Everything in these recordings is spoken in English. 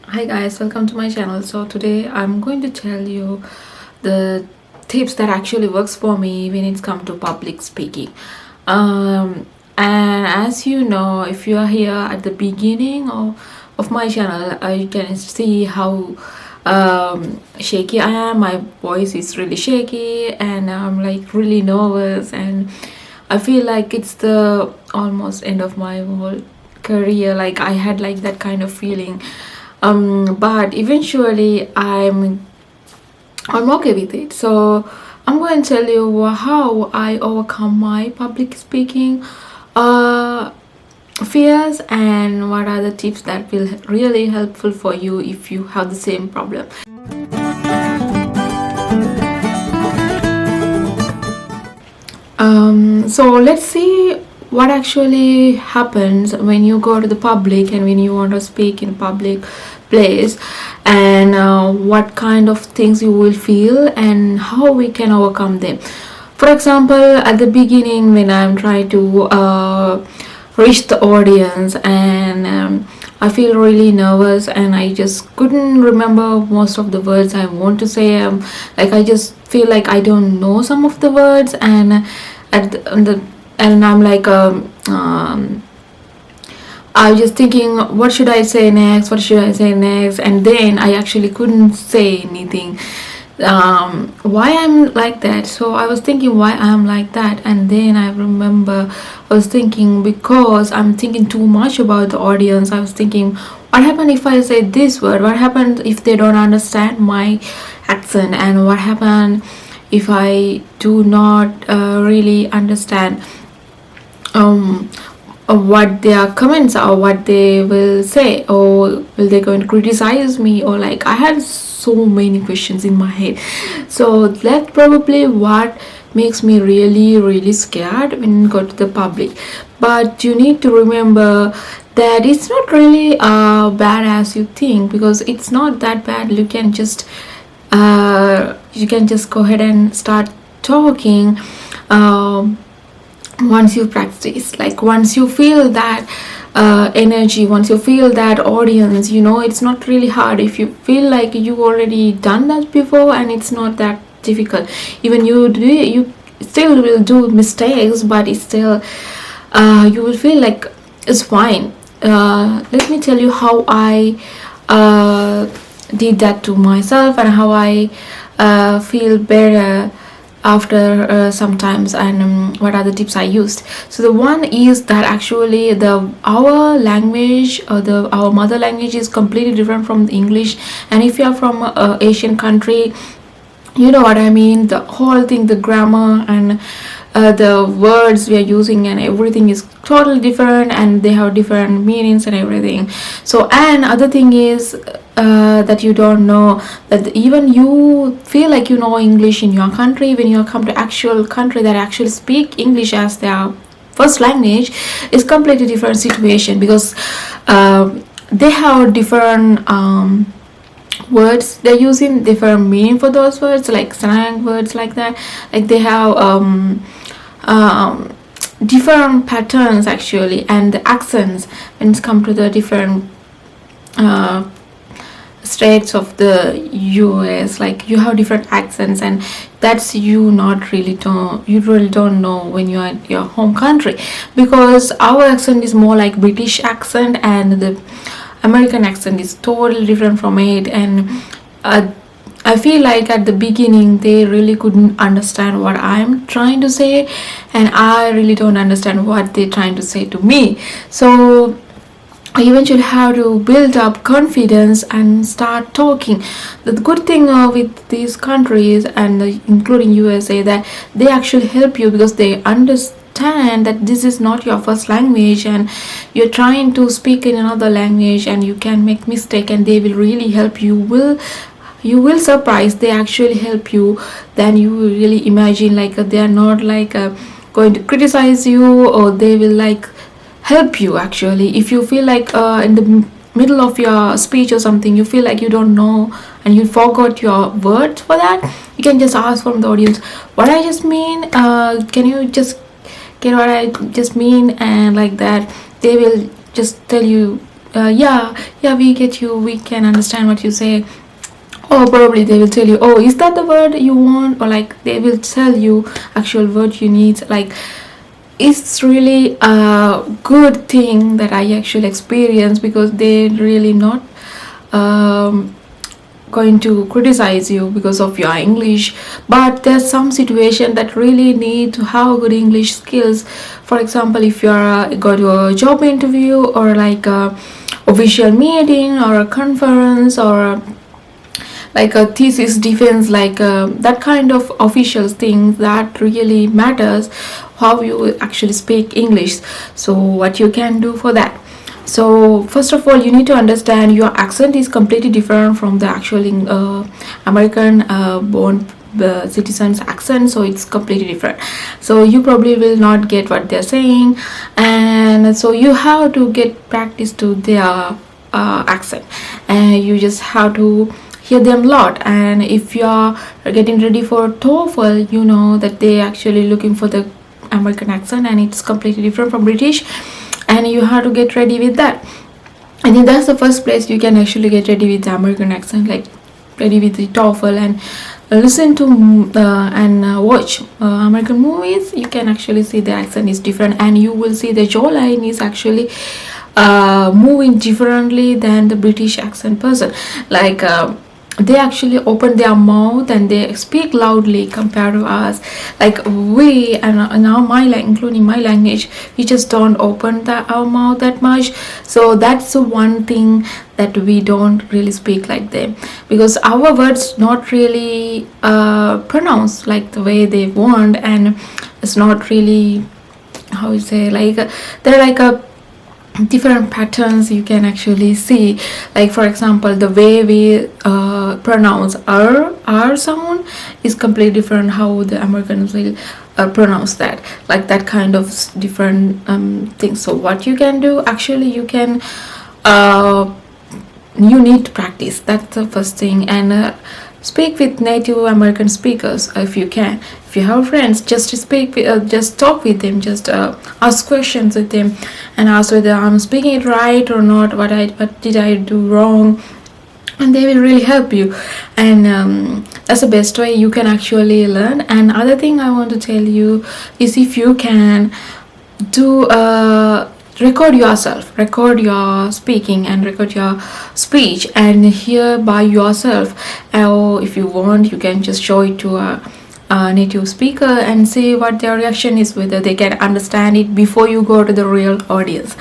Hi guys, welcome to my channel. So today I'm going to tell you the tips that actually works for me when it's come to public speaking. And as you know, if you are here at the beginning of my channel, you can see how shaky I am. My voice is really shaky and I'm like really nervous, and I feel like it's the almost end of my whole career. Like I had like that kind of feeling, but eventually I'm okay with it. So I'm going to tell you how I overcome my public speaking uh fears, and what are the tips that will really helpful for you if you have the same problem. So let's see what actually happens when you go to the public and when you want to speak in public place, and what kind of things you will feel and how we can overcome them. For example, at the beginning when I'm trying to reach the audience, and I feel really nervous and I just couldn't remember most of the words I want to say. Like I just feel like I don't know some of the words, and and I'm like I was just thinking, what should I say next? What should I say next? And then I actually couldn't say anything. Why I'm like that? So I was thinking why I'm like that, and then I remember I was thinking because I'm thinking too much about the audience. I was thinking, what happened if I say this word? What happened if they don't understand my accent? And what happened if I do not really understand um what their comments are, what they will say, or will they going to criticize me, or like I had so many questions in my head. So that's probably what makes me really scared when you go to the public. But you need to remember that it's not really bad as you think, because it's not that bad. You can just go ahead and start talking. Once you practice, like once you feel that energy, once you feel that audience, it's not really hard. If you feel like you already done that before, and it's not that difficult. Even you still will do mistakes, but it's still you will feel like it's fine. Let me tell you how I did that to myself, and how I feel better after sometimes, and what are the tips I used. So the one is that actually our language, or our mother language, is completely different from the English. And if you are from a Asian country, you know what I mean, the whole thing, the grammar and the words we are using and everything is totally different, and they have different meanings and everything. So, and other thing is that you don't know that even you feel like you know English in your country, when you come to actual country that actually speak English as their first language, is completely different situation, because they have different words, they're using different meaning for those words, like slang words, like that. Like they have um, different patterns actually, and the accents when it's come to the different uh, states of the US. Like you have different accents, and that's you really don't know when you're at your home country, because our accent is more like British accent, and the American accent is totally different from it. And uh, I feel like at the beginning they really couldn't understand what I'm trying to say, and I really don't understand what they're trying to say to me. So I eventually have to build up confidence and start talking. The good thing with these countries, and including USA, that they actually help you, because they understand that this is not your first language, and you're trying to speak in another language, and you can make mistake, and they will really help you. You will surprise, they actually help you. Then you will really imagine, like they are not like going to criticize you, or they will like help you. Actually, if you feel like in the middle of your speech or something, you feel like you don't know and you forgot your words for that, you can just ask from the audience, what I just mean, can you just get what I just mean, and like that they will just tell you yeah, we get you, we can understand what you say. Or probably they will tell you, oh, is that the word you want? Or like they will tell you actual word you need. Like it's really a good thing that I actually experience, because they really not um, going to criticize you because of your English. But there's some situation that really need to have good English skills. For example, if you're got your job interview, or like a official meeting, or a conference, or like a thesis defense, like that kind of official thing that really matters, how you actually speak English. So what you can do for that, so first of all, you need to understand your accent is completely different from the actual American born citizens accent, so it's completely different. So you probably will not get what they're saying, and so you have to get practice to their accent, and you just have to hear them a lot. And if you are getting ready for TOEFL, you know that they actually looking for the American accent, and it's completely different from British, and you have to get ready with that. I think that's the first place you can actually get ready with the American accent, like ready with the TOEFL, and listen to and watch American movies. You can actually see the accent is different, and you will see the jawline is actually moving differently than the British accent person. Like they actually open their mouth and they speak loudly compared to us. Like we, and now including my language, we just don't open our mouth that much. So that's the one thing that we don't really speak like them, because our words not really pronounced like the way they want, and it's not really, how you say, like they're like a different patterns you can actually see. Like for example, the way we pronounce r sound is completely different how the Americans will pronounce that, like that kind of different things. So what you can do, actually you can you need to practice, that's the first thing. And speak with Native American speakers if you can. If you have friends, just speak, just talk with them, just ask questions with them, and ask whether I'm speaking it right or not. What did I do wrong? And they will really help you. And that's the best way you can actually learn. And other thing I want to tell you is, if you can do record yourself, record your speaking and record your speech and hear by yourself. Or if you want, you can just show it to a native speaker and see what their reaction is, whether they can understand it before you go to the real audience.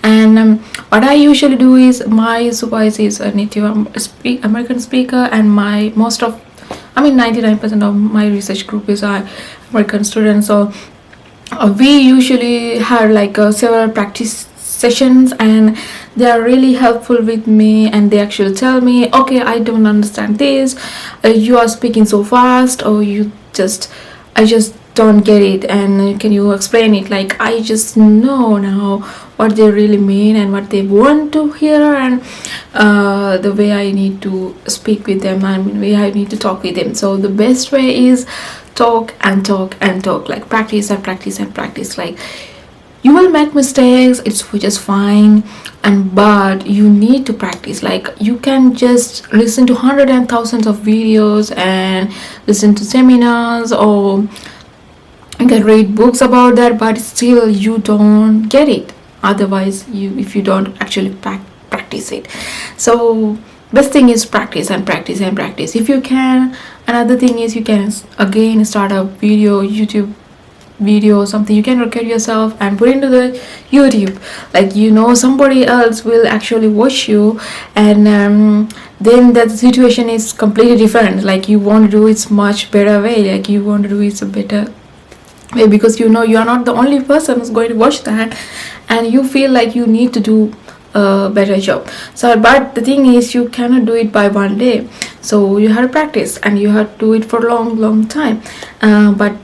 And what I usually do is, my supervisor is a native American speaker, and my 99% of my research group is American students. So we usually have like several practice sessions, and they are really helpful with me, and they actually tell me, okay, I don't understand this, you are speaking so fast, or I just don't get it, and can you explain it? Like I just know now what they really mean and what they want to hear, and the way I need to speak with them, and the way I need to talk with them. So the best way is talk and talk and talk, like practice and practice and practice. Like you will make mistakes, it's just fine, but you need to practice. Like you can just listen to hundreds and thousands of videos and listen to seminars, or you can read books about that, but still you don't get it otherwise, if you don't actually practice it. So best thing is practice and practice and practice if you can. Another thing is, you can again start a YouTube video or something. You can record yourself and put into the YouTube, like somebody else will actually watch you, and then that situation is completely different. Like you want to do it much better way, like you want to do it a better way, because you are not the only person who's going to watch that, and you feel like you need to do a better job. So but the thing is, you cannot do it by one day, so you have to practice and you have to do it for a long time. But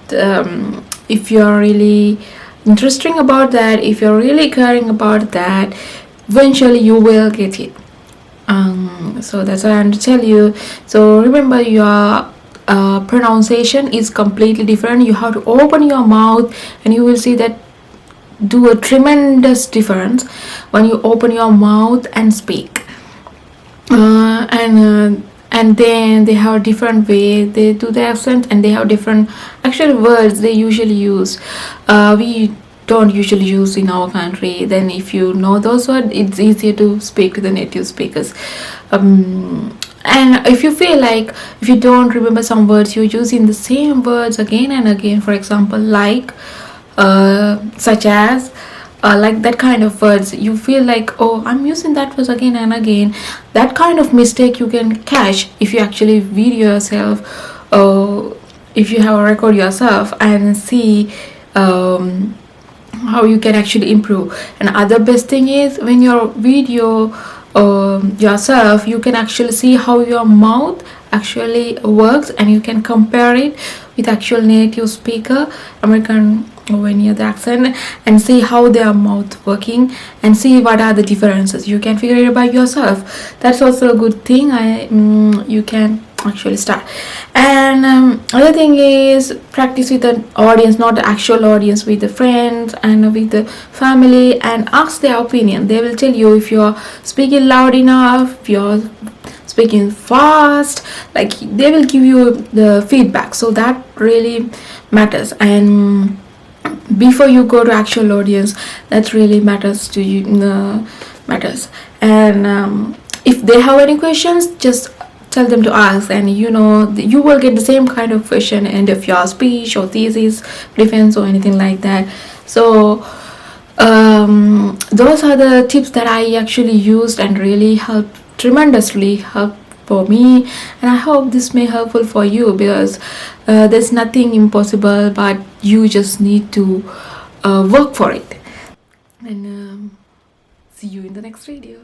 if you're really interested about that, if you're really caring about that, eventually you will get it. So that's what I want to tell you. So remember, your pronunciation is completely different. You have to open your mouth, and you will see that do a tremendous difference when you open your mouth and speak. And then they have a different way they do the accent, and they have different actual words they usually use. We don't usually use in our country. Then if you know those words, it's easier to speak to the native speakers. And if you feel like if you don't remember some words, you're using the same words again and again, for example, like such as like that kind of words, you feel like, oh, I'm using that words again and again. That kind of mistake you can catch if you actually video yourself, if you have a record yourself and see how you can actually improve. And other best thing is when your video yourself, you can actually see how your mouth actually works, and you can compare it with actual native speaker, American or any other accent, and see how their mouth working and see what are the differences. You can figure it by yourself. That's also a good thing. You can actually start. And other thing is practice with an audience, not the actual audience, with the friends and with the family, and ask their opinion. They will tell you if you're speaking loud enough, if you're speaking fast, like they will give you the feedback. So that really matters. And before you go to actual audience, that really matters to you, matters. And if they have any questions, just tell them to ask, and you will get the same kind of question end of your speech or thesis, defense, or anything like that. So those are the tips that I actually used and really tremendously helped for me, and I hope this may helpful for you, because there's nothing impossible, but you just need to work for it. And see you in the next video.